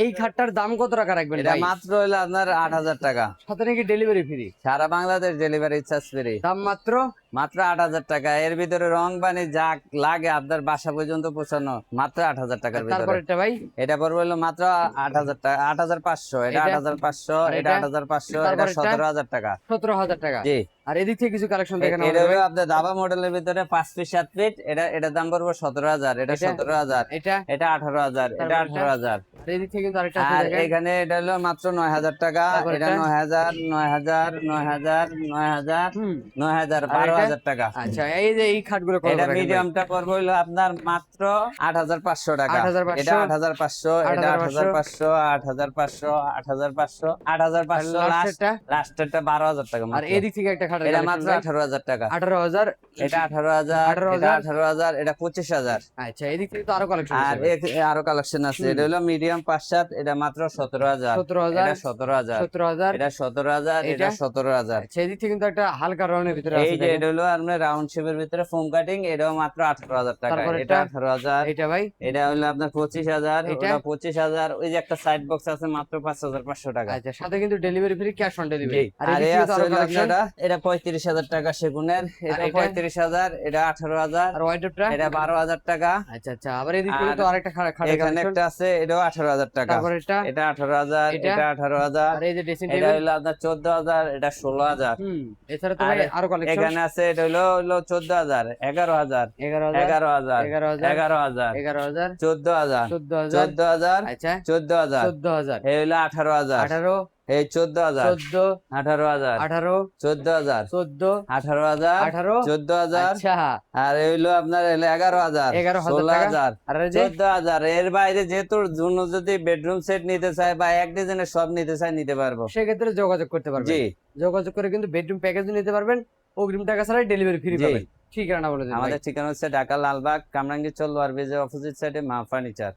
এই খাটটার দাম কত টাকা রাখবেন এটা ভাই? মাত্র হলো আপনার 8,000 টাকা। সাথে নাকি ডেলিভারি ফ্রি? সারা বাংলাদেশ ডেলিভারি চার্জ ফ্রি। দাম মাত্র মাত্র 8,000 টাকা। এর ভিতরে রং বানি যা লাগে আপনার বাসা পর্যন্ত পৌঁছানো মাত্র 8,000 টাকার ভিতরে। তারপরেরটা ভাই? এটা পড়বে হলো মাত্র 8,000 টাকা, 8,500। এটা এটা? 8,500, আর এটা এটা? 8,500, এটা তারপরেরটা? 17,000 টাকা। 17,000 টাকা। জি। আর এদিক থেকে কিছু কালেকশন দেখেন এটা আমাদের হলো ভাই। আপনার দাবা মডেলের ভিতরে 5 ফিট 7 ফিট। এটার দাম পড়বে 17,000, এটা এটা? 17,000, এটা? এটা 18,000, এটা তারপরেরটা? 18,000। আর এদিক থেকে কিন্তু আরেকটা আছে আর দেখেন। এখানে এটা হলো মাত্র 9,000 টাকা। এটা তারপরেরটা? 9,000, 9,000, 9,000, 9,000, হুম। 9,000, আর এটা? 12,000 টাকা। আচ্ছা, এই যে এই খাটগুলো কত এটা করে রাখেন ভাই? মিডিয়ামটা পড়বে হলো আপনার মাত্র 8,500 টাকা। এটা 8,500, 8,500, এটা 8,500, 8,500, 8,500, 8,500, আর 8,500 লাস্ট। লাস্টেরটা? লাস্টেরটা 12,000 টাকা আর মাত্র। এদিক থেকে একটা খাটের এটা কালেকশন মাত্র ভাই। 18,000 টাকা। 18,000, এটা 18,000, এটা 18,000। 18,000, এটা 25,000। আচ্ছা, এদিক থেকে তো আরো কালেকশন আছে আর ভাই। আরো কালেকশন আছে। হুম। এটা হলো মিডিয়াম 5-7, এটা মাত্র 17,000, 17,000, এটা 17,000, 17,000, এটা 17,000, এটা? এটা 17,000। আচ্ছা, এদিক থেকে কিন্তু একটা হালকা রঙের ভিতরে এই আছে যে দেখেন। এটা হলো আপনার রাউন্ড শেপের ভিতরে ফোম কাটিং, এটাও মাত্র 18,000 টাকা। তারপর এটা এটা? 18,000, এইটা ভাই? এটা হলো আপনার 25,000, এটা? ওটা 25,000। ওই যে একটা সাইড বক্স আছে মাত্র 5,500 টাকা। আচ্ছা, সাথে কিন্তু ডেলিভারি ফ্রি, ক্যাশ অন জি। ডেলিভারি। আর আর এদিক এ থেকে তো আছে আরো হলো আপনার কালেকশন। এটা 35,000 টাকা সেগুনের, আর এটা এটা? 35,000, এটা 18,000, আর ওয়াইড্রপটা? এটা 12,000 টাকা। আচ্ছা, আচ্ছা, আবার এদিক থেকে আর তো আরেকটা খাটের এখানে কালেকশন। একটা আছে, এটাও 18,000 টাকা। তারপর এটা? এটা 18,000, এটা? এটা 18,000, আর এই যে ড্রেসিং এটা টেবিল। হলো আপনার 14,000, এটা 16,000। হুম। এছাড়া তো আর ভাই আরো কালেকশন। এখানে আছে, এটা হলো 14,000, 11,000, 11,000, 11,000, 11,000, 11,000, 11,000, 14,000, 14,000। 14,000, আচ্ছা, 14,000। 14,000, এই হলো 18,000, 18, এই 14,000, 14, 18,000, 18, 14,000, 14, 18,000, 18। 14,000। আচ্ছা, আর এই হলো আপনার 11,000, 11,000 টাকা। 16,000, আর এই যে 14,000। এর বাইরে যেহেতু জন্য যদি বেডরুম সেট নিতে চায় বা এক ডিজাইনের সব নিতে চায়, নিতে পারবো। সেক্ষেত্রে যোগাযোগ করতে পারবেন। জি, যোগাযোগ করে কিন্তু বেডরুম প্যাকেজও নিতে পারবেন। অগ্রিম টাকা ছাড়াই ডেলিভারি ফ্রি জি। পাবেন। ঠিকানা বলে দিন ভাই। আমাদের ঠিকানা হচ্ছে ঢাকা লালবাগ কামরাঙ্গীর চর লোয়ার ব্রিজের অপোজিট সাইডে মা ফার্নিচার।